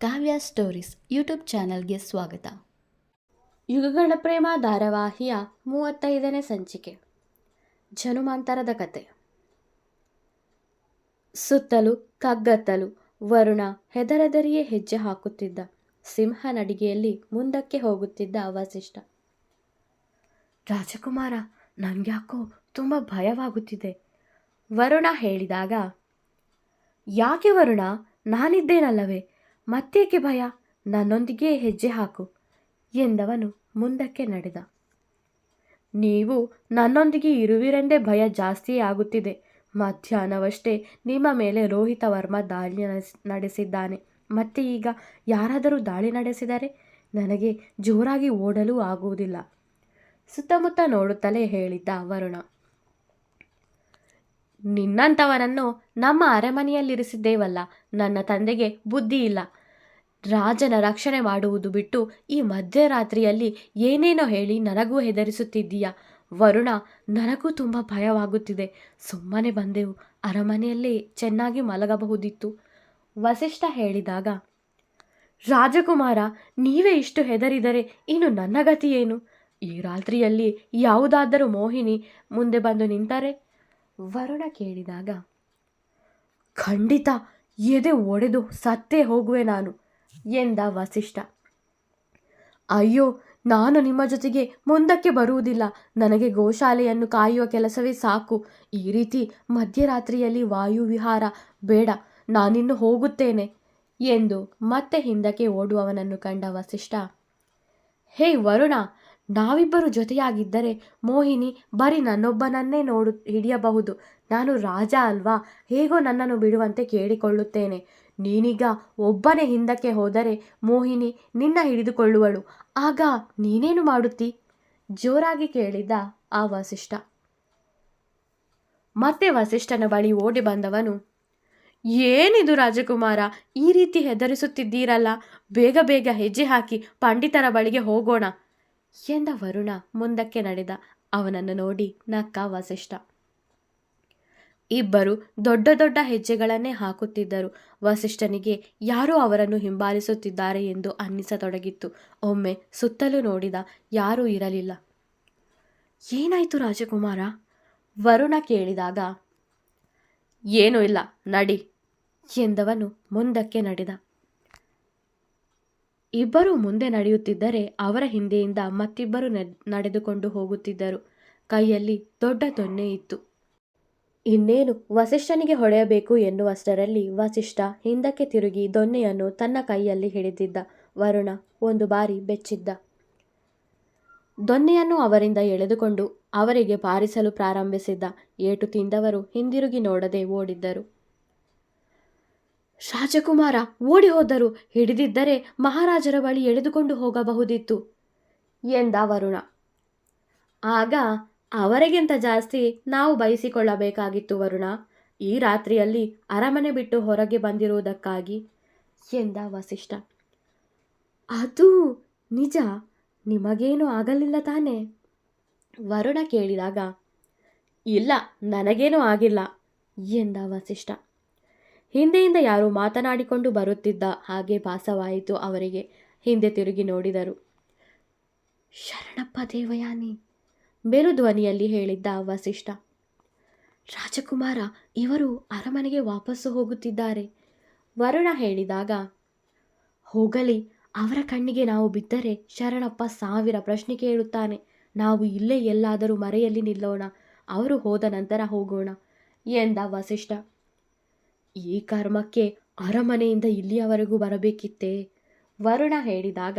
ಕಾವ್ಯ stories YouTube ಚಾನಲ್ಗೆ ಸ್ವಾಗತ. ಯುಗಗಳ ಪ್ರೇಮ ಧಾರಾವಾಹಿಯ 35ನೇ ಸಂಚಿಕೆ. ಜನುಮಾಂತರದ ಕತೆ. ಸುತ್ತಲೂ ಕಗ್ಗತ್ತಲು. ವರುಣ ಹೆದರೆದರಿಯೇ ಹೆಜ್ಜೆ ಹಾಕುತ್ತಿದ್ದ. ಸಿಂಹ ನಡಿಗೆಯಲ್ಲಿ ಮುಂದಕ್ಕೆ ಹೋಗುತ್ತಿದ್ದ ವಸಿಷ್ಠ. ರಾಜಕುಮಾರ, ನನಗ್ಯಾಕೋ ತುಂಬ ಭಯವಾಗುತ್ತಿದೆ, ವರುಣ ಹೇಳಿದಾಗ, ಯಾಕೆ ವರುಣ, ನಾನಿದ್ದೇನಲ್ಲವೇ, ಮತ್ತೇಕೆ ಭಯ, ನನ್ನೊಂದಿಗೆ ಹೆಜ್ಜೆ ಹಾಕು ಎಂದವನು ಮುಂದಕ್ಕೆ ನಡೆದ. ನೀವು ನನ್ನೊಂದಿಗೆ ಇರುವಿರೆಂದೇ ಭಯ ಜಾಸ್ತಿಯೇ ಆಗುತ್ತಿದೆ. ಮಧ್ಯಾಹ್ನವಷ್ಟೇ ನಿಮ್ಮ ಮೇಲೆ ರೋಹಿತ ವರ್ಮ ದಾಳಿ ನಡೆಸಿದ್ದಾನೆ. ಮತ್ತೆ ಈಗ ಯಾರಾದರೂ ದಾಳಿ ನಡೆಸಿದರೆ ನನಗೆ ಜೋರಾಗಿ ಓಡಲು ಆಗುವುದಿಲ್ಲ. ಸುತ್ತಮುತ್ತ ನೋಡುತ್ತಲೇ ಹೇಳಿದ್ದ ವರುಣ. ನಿನ್ನಂಥವನನ್ನು ನಮ್ಮ ಅರಮನೆಯಲ್ಲಿರಿಸಿದ್ದೇವಲ್ಲ, ನನ್ನ ತಂದೆಗೆ ಬುದ್ಧಿ ಇಲ್ಲ. ರಾಜನ ರಕ್ಷಣೆ ಮಾಡುವುದು ಬಿಟ್ಟು ಈ ಮಧ್ಯರಾತ್ರಿಯಲ್ಲಿ ಏನೇನೋ ಹೇಳಿ ನನಗೂ ಹೆದರಿಸುತ್ತಿದ್ದೀಯ. ವರುಣ, ನನಗೂ ತುಂಬ ಭಯವಾಗುತ್ತಿದೆ. ಸುಮ್ಮನೆ ಬಂದೆವು, ಅರಮನೆಯಲ್ಲೇ ಚೆನ್ನಾಗಿ ಮಲಗಬಹುದಿತ್ತು, ವಸಿಷ್ಠ ಹೇಳಿದಾಗ, ರಾಜಕುಮಾರ, ನೀವೇ ಇಷ್ಟು ಹೆದರಿದರೆ ಇನ್ನು ನನ್ನ ಗತಿ ಏನು? ಈ ರಾತ್ರಿಯಲ್ಲಿ ಯಾವುದಾದರೂ ಮೋಹಿನಿ ಮುಂದೆ ಬಂದು ನಿಂತರೆ? ವರುಣ ಕೇಳಿದಾಗ, ಖಂಡಿತ ಎದೆ ಒಡೆದು ಸತ್ತೇ ಹೋಗುವೆ ನಾನು ಎಂದ ವಸಿಷ್ಠ. ಅಯ್ಯೋ, ನಾನು ನಿಮ್ಮ ಜೊತೆಗೆ ಮುಂದಕ್ಕೆ ಬರುವುದಿಲ್ಲ. ನನಗೆ ಗೋಶಾಲೆಯನ್ನು ಕಾಯುವ ಕೆಲಸವೇ ಸಾಕು. ಈ ರೀತಿ ಮಧ್ಯರಾತ್ರಿಯಲ್ಲಿ ವಾಯುವಿಹಾರ ಬೇಡ, ನಾನಿನ್ನು ಹೋಗುತ್ತೇನೆ ಎಂದು ಮತ್ತೆ ಹಿಂದಕ್ಕೆ ಓಡುವವನನ್ನು ಕಂಡ ವಸಿಷ್ಠ, ಹೇ ವರುಣ, ನಾವಿಬ್ಬರು ಜೊತೆಯಾಗಿದ್ದರೆ ಮೋಹಿನಿ ಬರೀ ನನ್ನೊಬ್ಬನನ್ನೇ ಹಿಡಿಯಬಹುದು. ನಾನು ರಾಜ ಅಲ್ವಾ, ಹೇಗೋ ನನ್ನನ್ನು ಬಿಡುವಂತೆ ಕೇಳಿಕೊಳ್ಳುತ್ತೇನೆ. ನೀನೀಗ ಒಬ್ಬನೇ ಹಿಂದಕ್ಕೆ ಹೋದರೆ ಮೋಹಿನಿ ನಿನ್ನ ಹಿಡಿದುಕೊಳ್ಳುವಳು. ಆಗ ನೀನೇನು ಮಾಡುತ್ತಿ? ಜೋರಾಗಿ ಕೇಳಿದ ಆ ವಸಿಷ್ಠ. ಮತ್ತೆ ವಸಿಷ್ಠನ ಬಳಿ ಓಡಿ ಬಂದವನು, ಏನಿದು ರಾಜಕುಮಾರ, ಈ ರೀತಿ ಹೆದರಿಸುತ್ತಿದ್ದೀರಲ್ಲ, ಬೇಗ ಬೇಗ ಹೆಜ್ಜೆ ಹಾಕಿ ಪಂಡಿತರ ಬಳಿಗೆ ಹೋಗೋಣ ಎಂದ ವರುಣ ಮುಂದಕ್ಕೆ ನಡೆದ. ಅವನನ್ನು ನೋಡಿ ನಕ್ಕ ವಸಿಷ್ಠ. ಇಬ್ಬರು ದೊಡ್ಡ ದೊಡ್ಡ ಹೆಜ್ಜೆಗಳನ್ನೇ ಹಾಕುತ್ತಿದ್ದರು. ವಸಿಷ್ಠನಿಗೆ ಯಾರೋ ಅವರನ್ನು ಹಿಂಬಾಲಿಸುತ್ತಿದ್ದಾರೆ ಎಂದು ಅನ್ನಿಸತೊಡಗಿತ್ತು. ಒಮ್ಮೆ ಸುತ್ತಲೂ ನೋಡಿದ, ಯಾರೂ ಇರಲಿಲ್ಲ. ಏನಾಯಿತು ರಾಜಕುಮಾರ? ವರುಣ ಕೇಳಿದಾಗ, ಏನೂ ಇಲ್ಲ, ನಡಿ ಎಂದವನು ಮುಂದಕ್ಕೆ ನಡೆದ. ಇಬ್ಬರು ಮುಂದೆ ನಡೆಯುತ್ತಿದ್ದರೆ ಅವರ ಹಿಂದೆಯಿಂದ ಮತ್ತಿಬ್ಬರು ನಡೆದುಕೊಂಡು ಹೋಗುತ್ತಿದ್ದರು. ಕೈಯಲ್ಲಿ ದೊಡ್ಡ ದೊಣ್ಣೆ ಇತ್ತು. ಇನ್ನೇನು ವಸಿಷ್ಠನಿಗೆ ಹೊಡೆಯಬೇಕು ಎನ್ನುವಷ್ಟರಲ್ಲಿ ವಸಿಷ್ಠ ಹಿಂದಕ್ಕೆ ತಿರುಗಿ ದೊಣ್ಣೆಯನ್ನು ತನ್ನ ಕೈಯಲ್ಲಿ ಹಿಡಿದಿದ್ದ. ವರುಣ ಒಂದು ಬಾರಿ ಬೆಚ್ಚಿದ್ದ. ದೊಣ್ಣೆಯನ್ನು ಅವರಿಂದ ಎಳೆದುಕೊಂಡು ಅವರಿಗೆ ಬಾರಿಸಲು ಪ್ರಾರಂಭಿಸಿದ್ದ. ಏಟು ತಿಂದವರು ಹಿಂದಿರುಗಿ ನೋಡದೆ ಓಡಿದ್ದರು. ರಾಜಕುಮಾರ ಓಡಿ ಹೋದರು, ಹಿಡಿದಿದ್ದರೆ ಮಹಾರಾಜರ ಬಳಿ ಎಳೆದುಕೊಂಡು ಹೋಗಬಹುದಿತ್ತು ಎಂದ ವರುಣ. ಆಗ ಅವರಿಗಿಂತ ಜಾಸ್ತಿ ನಾವು ಬಯಸಿಕೊಳ್ಳಬೇಕಾಗಿತ್ತು ವರುಣ, ಈ ರಾತ್ರಿಯಲ್ಲಿ ಅರಮನೆ ಬಿಟ್ಟು ಹೊರಗೆ ಬಂದಿರುವುದಕ್ಕಾಗಿ ಎಂದ ವಸಿಷ್ಠ. ಅದು ನಿಜ, ನಿಮಗೇನು ಆಗಲಿಲ್ಲ ತಾನೇ? ವರುಣ ಕೇಳಿದಾಗ, ಇಲ್ಲ, ನನಗೇನೂ ಆಗಿಲ್ಲ ಎಂದ ವಸಿಷ್ಠ. ಹಿಂದೆಯಿಂದ ಯಾರೋ ಮಾತನಾಡಿಕೊಂಡು ಬರುತ್ತಿದ್ದ ಹಾಗೆ ಭಾಸವಾಯಿತು ಅವರಿಗೆ. ಹಿಂದೆ ತಿರುಗಿ ನೋಡಿದರು. ಶರಣಪ್ಪ ದೇವಯಾನಿ, ಮೇಲು ಧ್ವನಿಯಲ್ಲಿ ಹೇಳಿದ್ದ ವಸಿಷ್ಠ. ರಾಜಕುಮಾರ, ಇವರು ಅರಮನೆಗೆ ವಾಪಸ್ಸು ಹೋಗುತ್ತಿದ್ದಾರೆ, ವರುಣ ಹೇಳಿದಾಗ, ಹೋಗಲಿ, ಅವರ ಕಣ್ಣಿಗೆ ನಾವು ಬಿದ್ದರೆ ಶರಣಪ್ಪ 1000 ಪ್ರಶ್ನೆ ಕೇಳುತ್ತಾನೆ. ನಾವು ಇಲ್ಲೇ ಎಲ್ಲಾದರೂ ಮರೆಯಲ್ಲಿ ನಿಲ್ಲೋಣ, ಅವರು ಹೋದ ನಂತರ ಹೋಗೋಣ ಎಂದ ವಸಿಷ್ಠ. ಈ ಕರ್ಮಕ್ಕೆ ಅರಮನೆಯಿಂದ ಇಲ್ಲಿಯವರೆಗೂ ಬರಬೇಕಿತ್ತೇ? ವರುಣ ಹೇಳಿದಾಗ,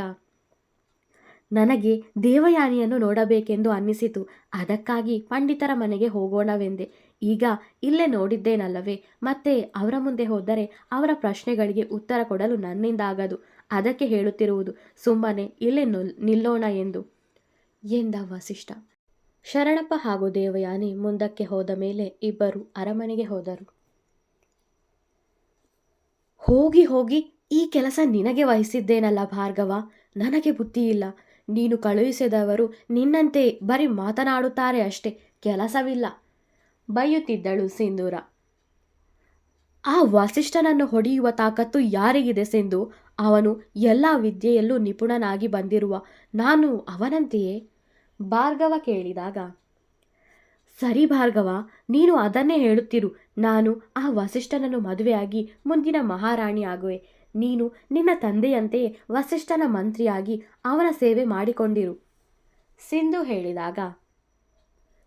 ನನಗೆ ದೇವಯಾನಿಯನ್ನು ನೋಡಬೇಕೆಂದು ಅನ್ನಿಸಿತು, ಅದಕ್ಕಾಗಿ ಪಂಡಿತರ ಮನೆಗೆ ಹೋಗೋಣವೆಂದೆ. ಈಗ ಇಲ್ಲೇ ನೋಡಿದ್ದೇನಲ್ಲವೇ, ಮತ್ತೆ ಅವರ ಮುಂದೆ ಹೋದರೆ ಅವರ ಪ್ರಶ್ನೆಗಳಿಗೆ ಉತ್ತರ ಕೊಡಲು ನನ್ನಿಂದ ಆಗದು. ಅದಕ್ಕೆ ಹೇಳುತ್ತಿರುವುದು, ಸುಮ್ಮನೆ ಇಲ್ಲೇ ನಿಲ್ಲೋಣ ಎಂದು ಎಂದ ವಸಿಷ್ಠ. ಶರಣಪ್ಪ ಹಾಗೂ ದೇವಯಾನಿ ಮುಂದಕ್ಕೆ ಹೋದ ಮೇಲೆ ಇಬ್ಬರು ಅರಮನೆಗೆ ಹೋದರು. ಹೋಗಿ ಹೋಗಿ ಈ ಕೆಲಸ ನಿನಗೆ ವಹಿಸಿದ್ದೇನಲ್ಲ ಭಾರ್ಗವ, ನನಗೆ ಬುದ್ಧಿ ಇಲ್ಲ. ನೀನು ಕಳುಹಿಸಿದವರು ನಿನ್ನಂತೆ ಬರೀ ಮಾತನಾಡುತ್ತಾರೆ ಅಷ್ಟೇ, ಕೆಲಸವಿಲ್ಲ, ಬೈಯುತ್ತಿದ್ದಳು ಸಿಂಧೂರ. ಆ ವಸಿಷ್ಠನನ್ನು ಹೊಡೆಯುವ ತಾಕತ್ತು ಯಾರಿಗಿದೆ ಸಿಂಧು? ಅವನು ಎಲ್ಲ ವಿದ್ಯೆಯಲ್ಲೂ ನಿಪುಣನಾಗಿ ಬಂದಿರುವ ನಾನು ಅವನಂತೆಯೇ? ಭಾರ್ಗವ ಕೇಳಿದಾಗ, ಸರಿ ಭಾರ್ಗವ, ನೀನು ಅದನ್ನೇ ಹೇಳುತ್ತಿರು. ನಾನು ಆ ವಸಿಷ್ಠನನ್ನು ಮದುವೆಯಾಗಿ ಮುಂದಿನ ಮಹಾರಾಣಿ ಆಗುವೆ. ನೀನು ನಿನ್ನ ತಂದೆಯಂತೆಯೇ ವಸಿಷ್ಠನ ಮಂತ್ರಿಯಾಗಿ ಅವನ ಸೇವೆ ಮಾಡಿಕೊಂಡಿರು. ಸಿಂಧು ಹೇಳಿದಾಗ,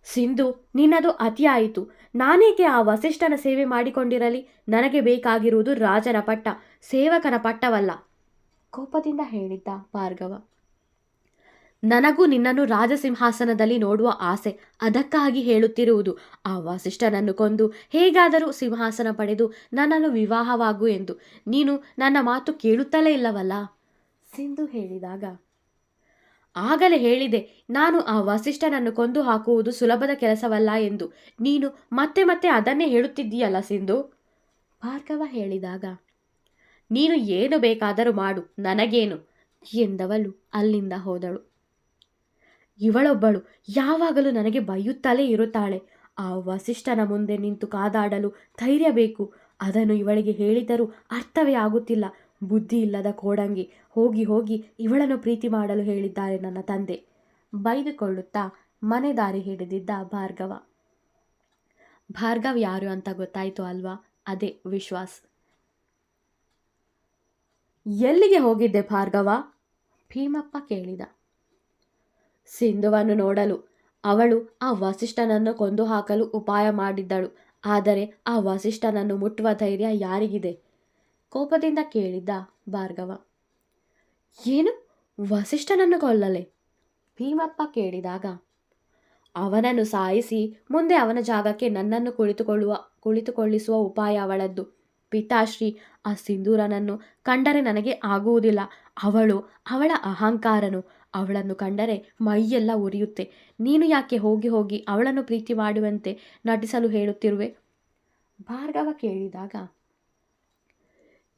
ಸಿಂಧು, ನಿನ್ನದು ಅತಿಯಾಯಿತು. ನಾನೇಕೆ ಆ ವಸಿಷ್ಠನ ಸೇವೆ ಮಾಡಿಕೊಂಡಿರಲಿ? ನನಗೆ ಬೇಕಾಗಿರುವುದು ರಾಜನ ಪಟ್ಟ, ಸೇವಕನ ಪಟ್ಟವಲ್ಲ, ಕೋಪದಿಂದ ಹೇಳಿದ್ದ ಭಾರ್ಗವ. ನನಗೂ ನಿನ್ನನ್ನು ರಾಜಸಿಂಹಾಸನದಲ್ಲಿ ನೋಡುವ ಆಸೆ, ಅದಕ್ಕಾಗಿ ಹೇಳುತ್ತಿರುವುದು. ಆ ವಸಿಷ್ಠನನ್ನು ಕೊಂದು ಹೇಗಾದರೂ ಸಿಂಹಾಸನ ಪಡೆದು ನನ್ನನ್ನು ವಿವಾಹವಾಗು ಎಂದು. ನೀನು ನನ್ನ ಮಾತು ಕೇಳುತ್ತಲೇ ಇಲ್ಲವಲ್ಲ? ಸಿಂಧು ಹೇಳಿದಾಗ, ಆಗಲೇ ಹೇಳಿದೆ, ನಾನು ಆ ವಸಿಷ್ಠನನ್ನು ಕೊಂದು ಹಾಕುವುದು ಸುಲಭದ ಕೆಲಸವಲ್ಲ ಎಂದು. ನೀನು ಮತ್ತೆ ಮತ್ತೆ ಅದನ್ನೇ ಹೇಳುತ್ತಿದ್ದೀಯಲ್ಲ ಸಿಂಧು. ಭಾರ್ಗವ ಹೇಳಿದಾಗ, ನೀನು ಏನು ಬೇಕಾದರೂ ಮಾಡು, ನನಗೇನು ಎಂದವಳು ಅಲ್ಲಿಂದ ಹೋದಳು. ಇವಳೊಬ್ಬಳು ಯಾವಾಗಲೂ ನನಗೆ ಬೈಯುತ್ತಲೇ ಇರುತ್ತಾಳೆ. ಆ ವಸಿಷ್ಠನ ಮುಂದೆ ನಿಂತು ಕಾದಾಡಲು ಧೈರ್ಯ ಬೇಕು. ಅದನ್ನು ಇವಳಿಗೆ ಹೇಳಿದರೂ ಅರ್ಥವೇ ಆಗುತ್ತಿಲ್ಲ. ಬುದ್ಧಿ ಇಲ್ಲದ ಕೋಡಂಗಿ. ಹೋಗಿ ಹೋಗಿ ಇವಳನ್ನು ಪ್ರೀತಿ ಮಾಡಲು ಹೇಳಿದ್ದಾರೆ ನನ್ನ ತಂದೆ, ಬೈದುಕೊಳ್ಳುತ್ತಾ ಮನೆ ದಾರಿ ಹಿಡಿದಿದ್ದ ಭಾರ್ಗವ. ಭಾರ್ಗವ್ ಯಾರು ಅಂತ ಗೊತ್ತಾಯಿತು ಅಲ್ವಾ? ಅದೇ ವಿಶ್ವಾಸ್. ಎಲ್ಲಿಗೆ ಹೋಗಿದ್ದೆ ಭಾರ್ಗವ? ಭೀಮಪ್ಪ ಕೇಳಿದ. ಸಿಂಧುವನ್ನು ನೋಡಲು. ಅವಳು ಆ ವಸಿಷ್ಠನನ್ನು ಕೊಂದು ಹಾಕಲು ಉಪಾಯ ಮಾಡಿದ್ದಳು. ಆದರೆ ಆ ವಸಿಷ್ಠನನ್ನು ಮುಟ್ಟುವ ಧೈರ್ಯ ಯಾರಿಗಿದೆ? ಕೋಪದಿಂದ ಕೇಳಿದ್ದ ಭಾರ್ಗವ. ಏನು, ವಸಿಷ್ಠನನ್ನು ಕೊಲ್ಲಲೆ? ಭೀಮಪ್ಪ ಕೇಳಿದಾಗ, ಅವನನ್ನು ಸಾಯಿಸಿ ಮುಂದೆ ಅವನ ಜಾಗಕ್ಕೆ ನನ್ನನ್ನು ಕುಳಿತುಕೊಳ್ಳಿಸುವ ಉಪಾಯ ಅವಳದ್ದು. ಪಿತಾಶ್ರೀ, ಆ ಸಿಂಧೂರನನ್ನು ಕಂಡರೆ ನನಗೆ ಆಗುವುದಿಲ್ಲ. ಅವಳ ಅಹಂಕಾರನು. ಅವಳನ್ನು ಕಂಡರೆ ಮೈಯೆಲ್ಲ ಉರಿಯುತ್ತೆ. ನೀನು ಯಾಕೆ ಹೋಗಿ ಹೋಗಿ ಅವಳನ್ನು ಪ್ರೀತಿ ಮಾಡುವಂತೆ ನಟಿಸಲು ಹೇಳುತ್ತಿರುವೆ? ಭಾರ್ಗವ ಕೇಳಿದಾಗ,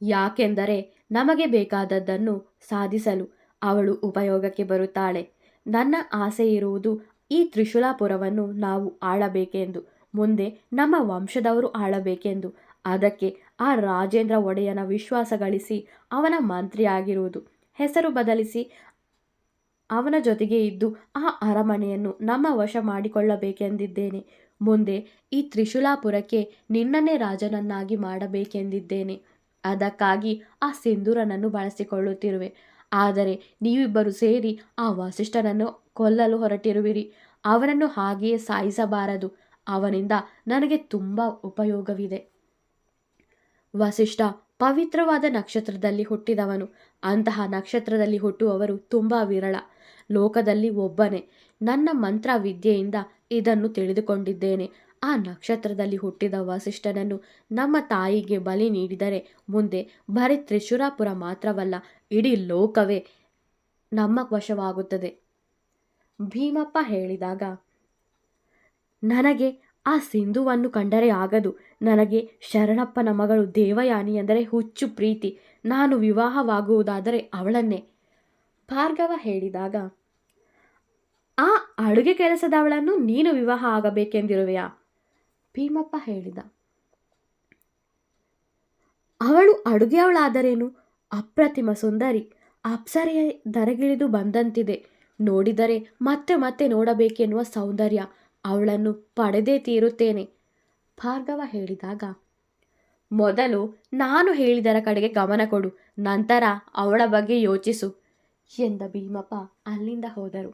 ಯಾಕೆಂದರೆ ನಮಗೆ ಬೇಕಾದದ್ದನ್ನು ಸಾಧಿಸಲು ಅವಳು ಉಪಯೋಗಕ್ಕೆ ಬರುತ್ತಾಳೆ. ನನ್ನ ಆಸೆ ಇರುವುದು ಈ ತ್ರಿಶೂಲಾಪುರವನ್ನು ನಾವು ಆಳಬೇಕೆಂದು, ಮುಂದೆ ನಮ್ಮ ವಂಶದವರು ಆಳಬೇಕೆಂದು. ಅದಕ್ಕೆ ಆ ರಾಜೇಂದ್ರ ಒಡೆಯನ ವಿಶ್ವಾಸ ಗಳಿಸಿ ಅವನ ಮಂತ್ರಿಯಾಗಿರುವುದು. ಹೆಸರು ಬದಲಿಸಿ ಅವನ ಜೊತೆಗೆ ಇದ್ದು ಆ ಅರಮನೆಯನ್ನು ನಮ್ಮ ವಶ ಮಾಡಿಕೊಳ್ಳಬೇಕೆಂದಿದ್ದೇನೆ. ಮುಂದೆ ಈ ತ್ರಿಶೂಲಾಪುರಕ್ಕೆ ನಿನ್ನನ್ನೇ ರಾಜನನ್ನಾಗಿ ಮಾಡಬೇಕೆಂದಿದ್ದೇನೆ. ಅದಕ್ಕಾಗಿ ಆ ಸಿಂಧೂರನನ್ನು ಬಳಸಿಕೊಳ್ಳುತ್ತಿರುವೆ. ಆದರೆ ನೀವಿಬ್ಬರು ಸೇರಿ ಆ ವಸಿಷ್ಠನನ್ನು ಕೊಲ್ಲಲು ಹೊರಟಿರುವಿರಿ. ಅವನನ್ನು ಹಾಗೆಯೇ ಸಾಯಿಸಬಾರದು. ಅವನಿಂದ ನನಗೆ ತುಂಬ ಉಪಯೋಗವಿದೆ. ವಸಿಷ್ಠ ಪವಿತ್ರವಾದ ನಕ್ಷತ್ರದಲ್ಲಿ ಹುಟ್ಟಿದವನು. ಅಂತಹ ನಕ್ಷತ್ರದಲ್ಲಿ ಹುಟ್ಟುವವರು ತುಂಬ ವಿರಳ. ಲೋಕದಲ್ಲಿ ಒಬ್ಬನೇ. ನನ್ನ ಮಂತ್ರ ವಿದ್ಯೆಯಿಂದ ಇದನ್ನು ತಿಳಿದುಕೊಂಡಿದ್ದೇನೆ. ಆ ನಕ್ಷತ್ರದಲ್ಲಿ ಹುಟ್ಟಿದ ವಸಿಷ್ಠನನ್ನು ನಮ್ಮ ತಾಯಿಗೆ ಬಲಿ ನೀಡಿದರೆ ಮುಂದೆ ಬರೀ ತ್ರಿಶೂಲಾಪುರ ಮಾತ್ರವಲ್ಲ, ಇಡೀ ಲೋಕವೇ ನಮ್ಮ ವಶವಾಗುತ್ತದೆ. ಭೀಮಪ್ಪ ಹೇಳಿದಾಗ, ನನಗೆ ಆ ಸಿಂಧುವನ್ನು ಕಂಡರೆ ಆಗದು. ನನಗೆ ಶರಣಪ್ಪನ ಮಗಳು ದೇವಯಾನಿ ಎಂದರೆ ಹುಚ್ಚು ಪ್ರೀತಿ. ನಾನು ವಿವಾಹವಾಗುವುದಾದರೆ ಅವಳನ್ನೇ. ಭಾರ್ಗವ ಹೇಳಿದಾಗ, ಆ ಅಡುಗೆ ಕೆಲಸದವಳನ್ನು ನೀನು ವಿವಾಹ ಆಗಬೇಕೆಂದಿರುವೆಯಾ? ಭೀಮಪ್ಪ ಹೇಳಿದ. ಅವಳು ಅಡುಗೆಯವಳಾದರೇನು? ಅಪ್ರತಿಮ ಸುಂದರಿ, ಅಪ್ಸರೆಯ ದರಗಿಳಿದು ಬಂದಂತಿದೆ. ನೋಡಿದರೆ ಮತ್ತೆ ಮತ್ತೆ ನೋಡಬೇಕೆನ್ನುವ ಸೌಂದರ್ಯ. ಅವಳನ್ನು ಪಡೆದೇ ತೀರುತ್ತೇನೆ. ಭಾರ್ಗವ ಹೇಳಿದಾಗ, ಮೊದಲು ನಾನು ಹೇಳಿದರ ಕಡೆಗೆ ಗಮನ ಕೊಡು, ನಂತರ ಅವಳ ಬಗ್ಗೆ ಯೋಚಿಸು ಎಂದ ಭೀಮಪ್ಪ ಅಲ್ಲಿಂದ ಹೋದರು.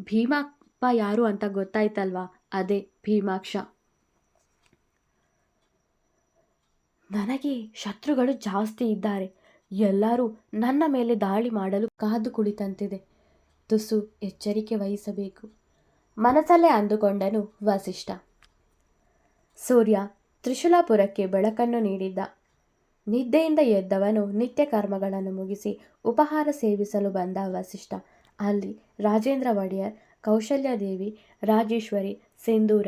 ಭೀಮಪ್ಪ ಯಾರು ಅಂತ ಗೊತ್ತಾಯ್ತಲ್ವಾ? ಅದೇ ಭೀಮಾಕ್ಷ. ನನಗೆ ಶತ್ರುಗಳು ಜಾಸ್ತಿ ಇದ್ದಾರೆ. ಎಲ್ಲರೂ ನನ್ನ ಮೇಲೆ ದಾಳಿ ಮಾಡಲು ಕಾದು ಕುಳಿತಂತಿದೆ. ತುಸು ಎಚ್ಚರಿಕೆ ವಹಿಸಬೇಕು, ಮನಸ್ಸಲ್ಲೇ ಅಂದುಕೊಂಡನು ವಸಿಷ್ಠ. ಸೂರ್ಯ ತ್ರಿಶೂಲಾಪುರಕ್ಕೆ ಬೆಳಕನ್ನು ನೀಡಿದ್ದ. ನಿದ್ದೆಯಿಂದ ಎದ್ದವನು ನಿತ್ಯ ಕರ್ಮಗಳನ್ನು ಮುಗಿಸಿ ಉಪಹಾರ ಸೇವಿಸಲು ಬಂದ ವಸಿಷ್ಠ ಅಲ್ಲಿ ರಾಜೇಂದ್ರ ಒಡೆಯರ್, ಕೌಶಲ್ಯಾದೇವಿ, ರಾಜೇಶ್ವರಿ, ಸಿಂಧೂರ,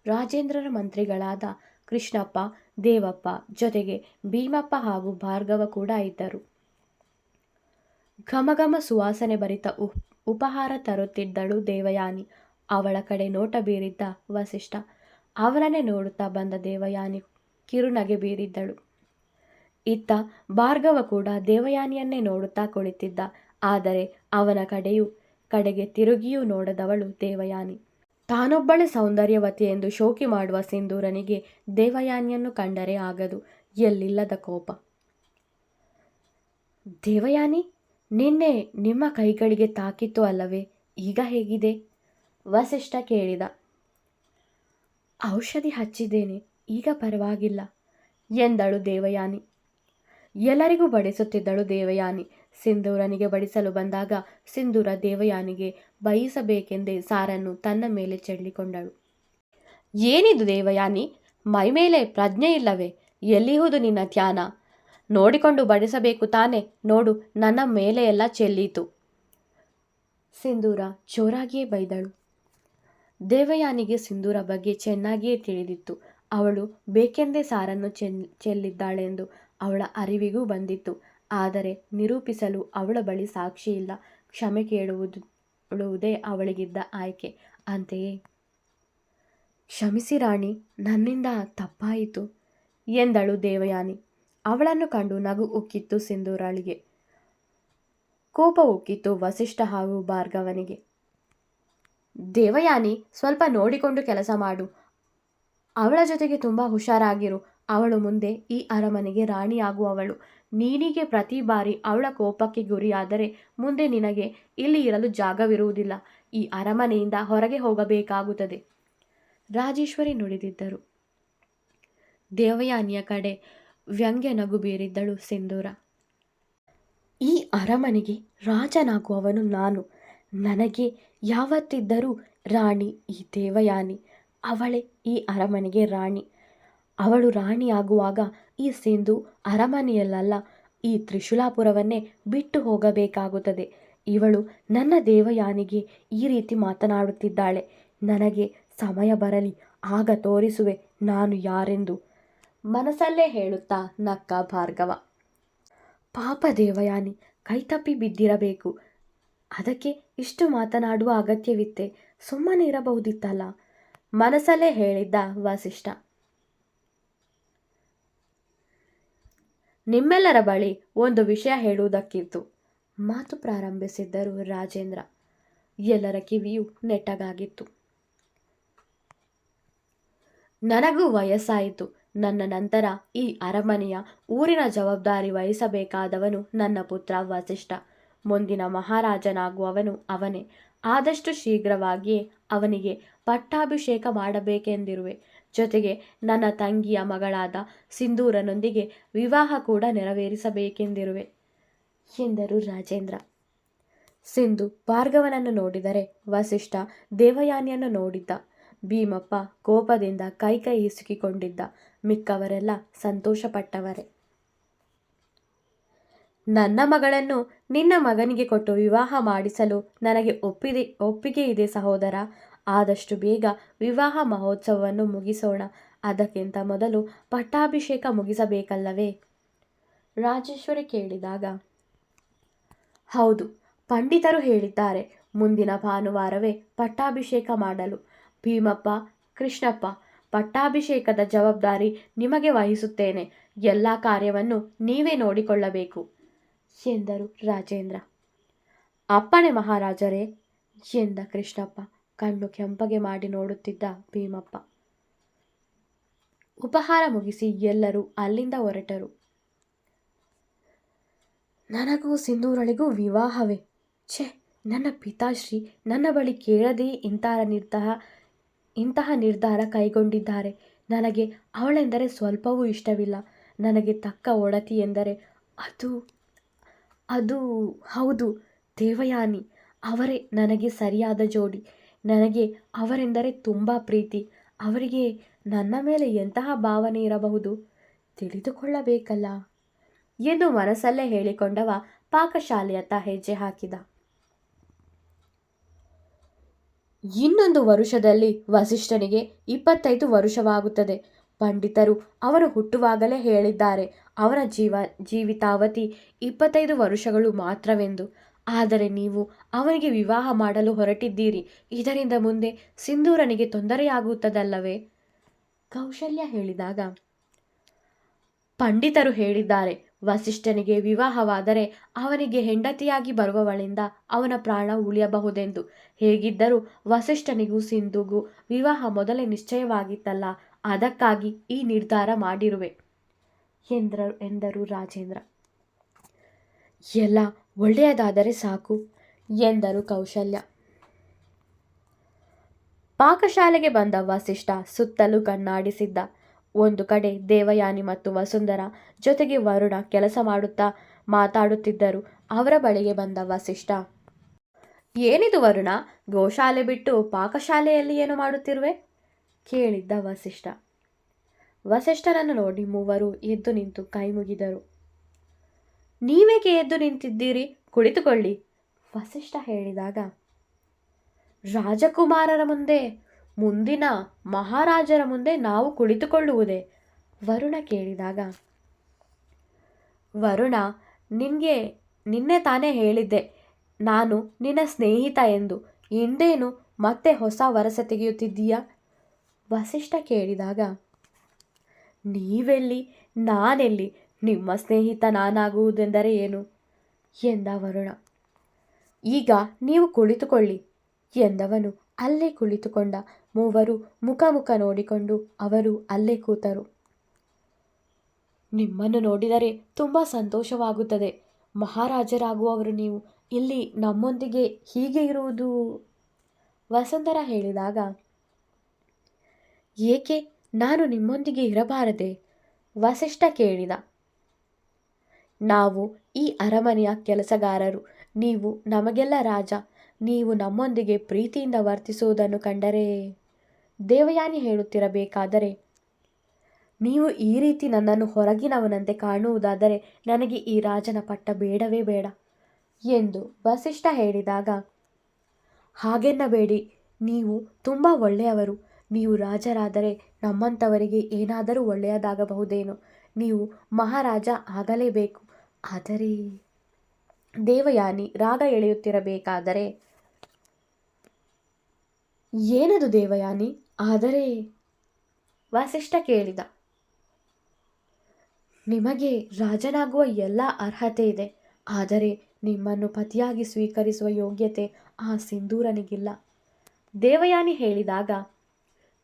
ರಾಜೇಂದ್ರರ ಮಂತ್ರಿಗಳಾದ ಕೃಷ್ಣಪ್ಪ, ದೇವಪ್ಪ, ಜೊತೆಗೆ ಭೀಮಪ್ಪ ಹಾಗೂ ಭಾರ್ಗವ ಕೂಡ ಇದ್ದರು. ಘಮಘಮ ಸುವಾಸನೆ ಭರಿತ ಉಪಹಾರ ತರುತ್ತಿದ್ದಳು ದೇವಯಾನಿ. ಅವಳ ಕಡೆ ನೋಟ ಬೀರಿದ್ದ ವಸಿಷ್ಠ ಅವರನ್ನೇ ನೋಡುತ್ತಾ ಬಂದ ದೇವಯಾನಿ ಕಿರುನಗೆ ಬೀರಿದ್ದಳು. ಇತ್ತ ಭಾರ್ಗವ ಕೂಡ ದೇವಯಾನಿಯನ್ನೇ ನೋಡುತ್ತಾ ಕುಳಿತಿದ್ದ. ಆದರೆ ಅವನ ಕಡೆಗೆ ತಿರುಗಿಯೂ ನೋಡದವಳು ದೇವಯಾನಿ. ತಾನೊಬ್ಬಳೆ ಸೌಂದರ್ಯವತಿ ಎಂದು ಶೋಕಿ ಮಾಡುವ ಸಿಂಧೂರನಿಗೆ ದೇವಯಾನಿಯನ್ನು ಕಂಡರೆ ಆಗದು ಎಲ್ಲಿಲ್ಲದ ಕೋಪ. ದೇವಯಾನಿ, ನಿನ್ನೆ ನಿಮ್ಮ ಕೈಗಳಿಗೆ ತಾಕಿತ್ತು ಅಲ್ಲವೇ? ಈಗ ಹೇಗಿದೆ? ವಸಿಷ್ಠ ಕೇಳಿದ. ಔಷಧಿ ಹಚ್ಚಿದ್ದೇನೆ, ಈಗ ಪರವಾಗಿಲ್ಲ ಎಂದಳು ದೇವಯಾನಿ. ಎಲ್ಲರಿಗೂ ಬಡಿಸುತ್ತಿದ್ದಳು ದೇವಯಾನಿ. ಸಿಂಧೂರನಿಗೆ ಬಡಿಸಲು ಬಂದಾಗ ಸಿಂಧೂರ ದೇವಯಾನಿಗೆ ಬಯಸಬೇಕೆಂದೇ ಸಾರನ್ನು ತನ್ನ ಮೇಲೆ ಚೆಲ್ಲಿಕೊಂಡಳು. ಏನಿದು ದೇವಯಾನಿ, ಮೈಮೇಲೆ ಪ್ರಜ್ಞೆ ಇಲ್ಲವೇ? ಎಲ್ಲಿಹುದು ನಿನ್ನ ಧ್ಯಾನ? ನೋಡಿಕೊಂಡು ಬಡಿಸಬೇಕು ತಾನೆ? ನೋಡು, ನನ್ನ ಮೇಲೆ ಎಲ್ಲ ಚೆಲ್ಲೀತು. ಸಿಂಧೂರ ಜೋರಾಗಿಯೇ ಬೈದಳು. ದೇವಯಾನಿಗೆ ಸಿಂಧೂರ ಬಗ್ಗೆ ಚೆನ್ನಾಗಿಯೇ ತಿಳಿದಿತ್ತು. ಅವಳು ಬೇಕೆಂದೇ ಸಾರನ್ನು ಚೆಲ್ಲಿದ್ದಾಳೆಂದು ಅವಳ ಅರಿವಿಗೂ ಬಂದಿತ್ತು. ಆದರೆ ನಿರೂಪಿಸಲು ಅವಳ ಬಳಿ ಸಾಕ್ಷಿ ಇಲ್ಲ. ಕ್ಷಮೆ ಕೇಳುವುದೇ ಅವಳಿಗಿದ್ದ ಆಯ್ಕೆ. ಅಂತೆಯೇ, ಕ್ಷಮಿಸಿ ರಾಣಿ, ನನ್ನಿಂದ ತಪ್ಪಾಯಿತು ಎಂದಳು ದೇವಯಾನಿ. ಅವಳನ್ನು ಕಂಡು ನಗು ಉಕ್ಕಿತ್ತು ಸಿಂಧೂರಳಿಗೆ. ಕೋಪ ಉಕ್ಕಿತ್ತು ವಸಿಷ್ಠ ಹಾಗೂ ಭಾರ್ಗವನಿಗೆ. ದೇವಯಾನಿ, ಸ್ವಲ್ಪ ನೋಡಿಕೊಂಡು ಕೆಲಸ ಮಾಡು. ಅವಳ ಜೊತೆಗೆ ತುಂಬ ಹುಷಾರಾಗಿರು. ಅವಳು ಮುಂದೆ ಈ ಅರಮನೆಗೆ ರಾಣಿಯಾಗುವವಳು. ನೀನಿಗೆ ಪ್ರತಿ ಬಾರಿ ಅವಳ ಕೋಪಕ್ಕೆ ಗುರಿಯಾದರೆ ಮುಂದೆ ನಿನಗೆ ಇಲ್ಲಿ ಇರಲು ಜಾಗವಿರುವುದಿಲ್ಲ. ಈ ಅರಮನೆಯಿಂದ ಹೊರಗೆ ಹೋಗಬೇಕಾಗುತ್ತದೆ. ರಾಜೇಶ್ವರಿ ನುಡಿದಿದ್ದರು. ದೇವಯಾನಿಯ ಕಡೆ ವ್ಯಂಗ್ಯ ನಗು ಬೀರಿದ್ದಳು ಸಿಂಧೂರ. ಈ ಅರಮನೆಗೆ ರಾಜನಾಗುವವನು ನಾನು. ನನಗೆ ಯಾವತ್ತಿದ್ದರೂ ರಾಣಿ ಈ ದೇವಯಾನಿ. ಅವಳೇ ಈ ಅರಮನೆಗೆ ರಾಣಿ. ಅವಳು ರಾಣಿಯಾಗುವಾಗ ಈ ಸಿಂಧು ಅರಮನೆಯಲ್ಲ, ಈ ತ್ರಿಶೂಲಾಪುರವನ್ನೇ ಬಿಟ್ಟು ಹೋಗಬೇಕಾಗುತ್ತದೆ. ಇವಳು ನನ್ನ ದೇವಯಾನಿಗೆ ಈ ರೀತಿ ಮಾತನಾಡುತ್ತಿದ್ದಾಳೆ. ನನಗೆ ಸಮಯ ಬರಲಿ, ಆಗ ತೋರಿಸುವೆ ನಾನು ಯಾರೆಂದು ಮನಸ್ಸಲ್ಲೇ ಹೇಳುತ್ತಾ ನಕ್ಕ ಭಾರ್ಗವ. ಪಾಪ ದೇವಯಾನಿ, ಕೈತಪ್ಪಿ ಬಿದ್ದಿರಬೇಕು. ಅದಕ್ಕೆ ಇಷ್ಟು ಮಾತನಾಡುವ ಅಗತ್ಯವಿತ್ತೆ? ಸುಮ್ಮನೆ ಇರಬಹುದಿತ್ತಲ್ಲ ಮನಸ್ಸಲ್ಲೇ ಹೇಳಿದ್ದ ವಸಿಷ್ಠ. ನಿಮ್ಮೆಲ್ಲರ ಬಳಿ ಒಂದು ವಿಷಯ ಹೇಳುವುದಕ್ಕಿತ್ತು ಮಾತು ಪ್ರಾರಂಭಿಸಿದ್ದರು ರಾಜೇಂದ್ರ. ಎಲ್ಲರ ಕಿವಿಯೂ ನೆಟ್ಟಗಾಗಿತ್ತು. ನನಗೂ ವಯಸ್ಸಾಯಿತು. ನನ್ನ ನಂತರ ಈ ಅರಮನೆಯ ಊರಿನ ಜವಾಬ್ದಾರಿ ವಹಿಸಬೇಕಾದವನು ನನ್ನ ಪುತ್ರ ವಸಿಷ್ಠ. ಮುಂದಿನ ಮಹಾರಾಜನಾಗುವವನು ಅವನೇ. ಆದಷ್ಟು ಶೀಘ್ರವಾಗಿಯೇ ಅವನಿಗೆ ಪಟ್ಟಾಭಿಷೇಕ ಮಾಡಬೇಕೆಂದಿರುವೆ. ಜೊತೆಗೆ ನನ್ನ ತಂಗಿಯ ಮಗಳಾದ ಸಿಂಧೂರನೊಂದಿಗೆ ವಿವಾಹ ಕೂಡ ನೆರವೇರಿಸಬೇಕೆಂದಿರುವೆ ಎಂದರು ರಾಜೇಂದ್ರ. ಸಿಂಧು ಭಾರ್ಗವನನ್ನು ನೋಡಿದರೆ ವಸಿಷ್ಠ ದೇವಯಾನಿಯನ್ನು ನೋಡಿದ್ದ. ಭೀಮಪ್ಪ ಕೋಪದಿಂದ ಕೈ ಹಿಸುಕಿಕೊಂಡಿದ್ದ. ಮಿಕ್ಕವರೆಲ್ಲ ಸಂತೋಷಪಟ್ಟವರೇ. ನನ್ನ ಮಗಳನ್ನು ನಿನ್ನ ಮಗನಿಗೆ ಕೊಟ್ಟು ವಿವಾಹ ಮಾಡಿಸಲು ನನಗೆ ಒಪ್ಪಿಗೆ ಇದೆ ಸಹೋದರ. ಆದಷ್ಟು ಬೇಗ ವಿವಾಹ ಮಹೋತ್ಸವವನ್ನು ಮುಗಿಸೋಣ. ಅದಕ್ಕಿಂತ ಮೊದಲು ಪಟ್ಟಾಭಿಷೇಕ ಮುಗಿಸಬೇಕಲ್ಲವೇ? ರಾಜೇಶ್ವರಿ ಕೇಳಿದಾಗ, ಹೌದು, ಪಂಡಿತರು ಹೇಳಿದ್ದಾರೆ. ಮುಂದಿನ ಭಾನುವಾರವೇ ಪಟ್ಟಾಭಿಷೇಕ ಮಾಡಲು. ಭೀಮಪ್ಪ, ಕೃಷ್ಣಪ್ಪ, ಪಟ್ಟಾಭಿಷೇಕದ ಜವಾಬ್ದಾರಿ ನಿಮಗೆ ವಹಿಸುತ್ತೇನೆ. ಎಲ್ಲ ಕಾರ್ಯವನ್ನು ನೀವೇ ನೋಡಿಕೊಳ್ಳಬೇಕು ಎಂದರು ರಾಜೇಂದ್ರ. ಅಪ್ಪಣೆ ಮಹಾರಾಜರೇ ಎಂದ ಕೃಷ್ಣಪ್ಪ. ಕಣ್ಣು ಕೆಂಪಗೆ ಮಾಡಿ ನೋಡುತ್ತಿದ್ದ ಭೀಮಪ್ಪ. ಉಪಹಾರ ಮುಗಿಸಿ ಎಲ್ಲರೂ ಅಲ್ಲಿಂದ ಹೊರಟರು. ನನಗೂ ಸಿಂಧೂರಳಿಗೂ ವಿವಾಹವೇ? ಛೆ, ನನ್ನ ಪಿತಾಶ್ರೀ ನನ್ನ ಬಳಿ ಕೇಳದೇ ಇಂತಹ ನಿರ್ಧಾರ ಕೈಗೊಂಡಿದ್ದಾರೆ. ನನಗೆ ಅವಳೆಂದರೆ ಸ್ವಲ್ಪವೂ ಇಷ್ಟವಿಲ್ಲ. ನನಗೆ ತಕ್ಕ ಒಡತಿ ಎಂದರೆ ಅದು ಹೌದು, ದೇವಯಾನಿ. ಅವರೇ ನನಗೆ ಸರಿಯಾದ ಜೋಡಿ. ನನಗೆ ಅವರೆಂದರೆ ತುಂಬ ಪ್ರೀತಿ. ಅವರಿಗೆ ನನ್ನ ಮೇಲೆ ಎಂತಹ ಭಾವನೆ ಇರಬಹುದು ತಿಳಿದುಕೊಳ್ಳಬೇಕಲ್ಲ ಎಂದು ಮನಸ್ಸಲ್ಲೇ ಹೇಳಿಕೊಂಡವ ಪಾಕಶಾಲೆಯತ್ತ ಹೆಜ್ಜೆ ಹಾಕಿದ. ಇನ್ನೊಂದು ವರುಷದಲ್ಲಿ ವಸಿಷ್ಠನಿಗೆ 25 ವರುಷವಾಗುತ್ತದೆ. ಪಂಡಿತರು ಅವರು ಹುಟ್ಟುವಾಗಲೇ ಹೇಳಿದ್ದಾರೆ ಅವರ ಜೀವಿತಾವಧಿ 25 ವರುಷಗಳು ಮಾತ್ರವೆಂದು. ಆದರೆ ನೀವು ಅವನಿಗೆ ವಿವಾಹ ಮಾಡಲು ಹೊರಟಿದ್ದೀರಿ. ಇದರಿಂದ ಮುಂದೆ ಸಿಂಧೂರನಿಗೆ ತೊಂದರೆಯಾಗುತ್ತದಲ್ಲವೇ? ಕೌಶಲ್ಯ ಹೇಳಿದಾಗ, ಪಂಡಿತರು ಹೇಳಿದ್ದಾರೆ, ವಸಿಷ್ಠನಿಗೆ ವಿವಾಹವಾದರೆ ಅವನಿಗೆ ಹೆಂಡತಿಯಾಗಿ ಬರುವವಳಿಂದ ಅವನ ಪ್ರಾಣ ಉಳಿಯಬಹುದೆಂದು. ಹೇಗಿದ್ದರೂ ವಸಿಷ್ಠನಿಗೂ ಸಿಂಧುಗೂ ವಿವಾಹ ಮೊದಲೇ ನಿಶ್ಚಯವಾಗಿತ್ತಲ್ಲ, ಅದಕ್ಕಾಗಿ ಈ ನಿರ್ಧಾರ ಮಾಡಿರುವೆ ಎಂದರು ರಾಜೇಂದ್ರ. ಎಲ್ಲ ಒಳ್ಳೆಯದಾದರೆ ಸಾಕು ಎಂದರು ಕೌಶಲ್ಯ. ಪಾಕಶಾಲೆಗೆ ಬಂದ ವಸಿಷ್ಠ ಸುತ್ತಲೂ ಕಣ್ಣಾಡಿಸಿದ್ದ. ಒಂದು ಕಡೆ ದೇವಯಾನಿ ಮತ್ತು ವಸುಂಧರ ಜೊತೆಗೆ ವರುಣ ಕೆಲಸ ಮಾಡುತ್ತಾ ಮಾತಾಡುತ್ತಿದ್ದರು. ಅವರ ಬಳಿಗೆ ಬಂದ ವಸಿಷ್ಠ, ಏನಿದು ವರುಣ, ಗೋಶಾಲೆ ಬಿಟ್ಟು ಪಾಕಶಾಲೆಯಲ್ಲಿ ಏನು ಮಾಡುತ್ತಿರುವೆ ಕೇಳಿದ್ದ ವಸಿಷ್ಠ. ವಸಿಷ್ಠರನ್ನು ನೋಡಿ ಮೂವರು ಎದ್ದು ನಿಂತು ಕೈ ಮುಗಿದರು. ನೀವೇಕೆ ಎದ್ದು ನಿಂತಿದ್ದೀರಿ, ಕುಳಿತುಕೊಳ್ಳಿ ವಸಿಷ್ಠ ಹೇಳಿದಾಗ, ರಾಜಕುಮಾರರ ಮುಂದೆ, ಮುಂದಿನ ಮಹಾರಾಜರ ಮುಂದೆ ನಾವು ಕುಳಿತುಕೊಳ್ಳುವುದೇ ವರುಣ ಕೇಳಿದಾಗ, ವರುಣ, ನಿನ್ನೆ ತಾನೇ ಹೇಳಿದ್ದೆ ನಾನು ನಿನ್ನ ಸ್ನೇಹಿತ ಎಂದು, ಇಂದೇನು ಮತ್ತೆ ಹೊಸ ವರಸ ತೆಗೆಯುತ್ತಿದ್ದೀಯಾ ವಸಿಷ್ಠ ಕೇಳಿದಾಗ, ನೀವೆಲ್ಲಿ ನಾನೆಲ್ಲಿ, ನಿಮ್ಮ ಸ್ನೇಹಿತ ನಾನಾಗುವುದೆಂದರೆ ಏನು ಎಂದ ವರುಣ. ಈಗ ನೀವು ಕುಳಿತುಕೊಳ್ಳಿ ಎಂದವನು ಅಲ್ಲೇ ಕುಳಿತುಕೊಂಡ. ಮೂವರು ಮುಖ ನೋಡಿಕೊಂಡು ಅವರು ಅಲ್ಲೇ ಕೂತರು. ನಿಮ್ಮನ್ನು ನೋಡಿದರೆ ತುಂಬ ಸಂತೋಷವಾಗುತ್ತದೆ. ಮಹಾರಾಜರಾಗುವವರು ನೀವು ಇಲ್ಲಿ ನಮ್ಮೊಂದಿಗೆ ಹೀಗೆ ಇರುವುದು ವಸುಂಧರ ಹೇಳಿದಾಗ, ಏಕೆ ನಾನು ನಿಮ್ಮೊಂದಿಗೆ ಇರಬಾರದೆ ವಸಿಷ್ಠ ಕೇಳಿದ. ನಾವು ಈ ಅರಮನೆಯ ಕೆಲಸಗಾರರು, ನೀವು ನಮಗೆಲ್ಲ ರಾಜ. ನೀವು ನಮ್ಮೊಂದಿಗೆ ಪ್ರೀತಿಯಿಂದ ವರ್ತಿಸುವುದನ್ನು ಕಂಡರೆ ದೇವಯಾನಿ ಹೇಳುತ್ತಿರಬೇಕಾದರೆ, ನೀವು ಈ ರೀತಿ ನನ್ನನ್ನು ಹೊರಗಿನವನಂತೆ ಕಾಣುವುದಾದರೆ ನನಗೆ ಈ ರಾಜನ ಪಟ್ಟ ಬೇಡವೇ ಬೇಡ ಎಂದು ವಸಿಷ್ಠ ಹೇಳಿದಾಗ, ಹಾಗೆನ್ನಬೇಡಿ, ನೀವು ತುಂಬ ಒಳ್ಳೆಯವರು. ನೀವು ರಾಜರಾದರೆ ನಮ್ಮಂಥವರಿಗೆ ಏನಾದರೂ ಒಳ್ಳೆಯದಾಗಬಹುದೇನೋ. ನೀವು ಮಹಾರಾಜ ಆಗಲೇಬೇಕು. ಆದರೆ ದೇವಯಾನಿ ರಾಗ ಎಳೆಯುತ್ತಿರಬೇಕಾದರೆ, ಏನದು ದೇವಯಾನಿ ಆದರೆ ವಸಿಷ್ಠ ಕೇಳಿದ. ನಿಮಗೆ ರಾಜನಾಗುವ ಎಲ್ಲ ಅರ್ಹತೆ ಇದೆ, ಆದರೆ ನಿಮ್ಮನ್ನು ಪತಿಯಾಗಿ ಸ್ವೀಕರಿಸುವ ಯೋಗ್ಯತೆ ಆ ಸಿಂಧೂರನಿಗಿಲ್ಲ ದೇವಯಾನಿ ಹೇಳಿದಾಗ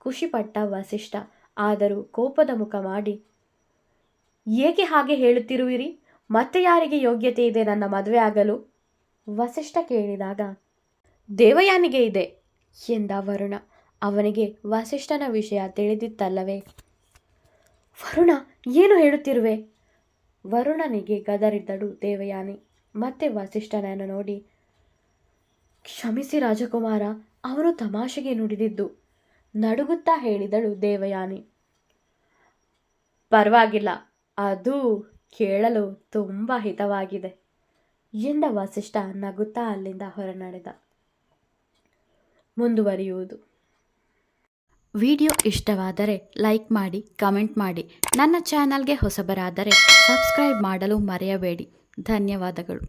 ಖುಷಿಪಟ್ಟ ವಸಿಷ್ಠ. ಆದರೂ ಕೋಪದ ಮುಖ ಮಾಡಿ, ಏಕೆ ಹಾಗೆ ಹೇಳುತ್ತಿರುವಿರಿ, ಮತ್ತೆ ಯಾರಿಗೆ ಯೋಗ್ಯತೆ ಇದೆ ನನ್ನ ಮದುವೆ ಆಗಲು ವಸಿಷ್ಠ ಕೇಳಿದಾಗ, ದೇವಯಾನಿಗೆ ಇದೆ ಎಂದ ವರುಣ. ಅವನಿಗೆ ವಸಿಷ್ಠನ ವಿಷಯ ತಿಳಿದಿತ್ತಲ್ಲವೇ. ವರುಣ, ಏನು ಹೇಳುತ್ತಿರುವೆ ವರುಣನಿಗೆ ಗದರಿದ್ದಳು ದೇವಯಾನಿ. ಮತ್ತೆ ವಸಿಷ್ಠನನ್ನು ನೋಡಿ, ಕ್ಷಮಿಸಿ ರಾಜಕುಮಾರ, ಅವನು ತಮಾಷೆಗೆ ನುಡಿದಿದ್ದು ನಡುಗುತ್ತಾ ಹೇಳಿದಳು ದೇವಯಾನಿ. ಪರವಾಗಿಲ್ಲ, ಅದು ಕೇಳಲು ತುಂಬ ಹಿತವಾಗಿದೆ ಎಂದ ವಸಿಷ್ಠ ನಗುತ್ತಾ ಅಲ್ಲಿಂದ ಹೊರನಡೆದ. ಮುಂದುವರಿಯುವುದು. ವಿಡಿಯೋ ಇಷ್ಟವಾದರೆ ಲೈಕ್ ಮಾಡಿ, ಕಮೆಂಟ್ ಮಾಡಿ. ನನ್ನ ಚಾನಲ್ಗೆ ಹೊಸಬರಾದರೆ ಸಬ್ಸ್ಕ್ರೈಬ್ ಮಾಡಲು ಮರೆಯಬೇಡಿ. ಧನ್ಯವಾದಗಳು.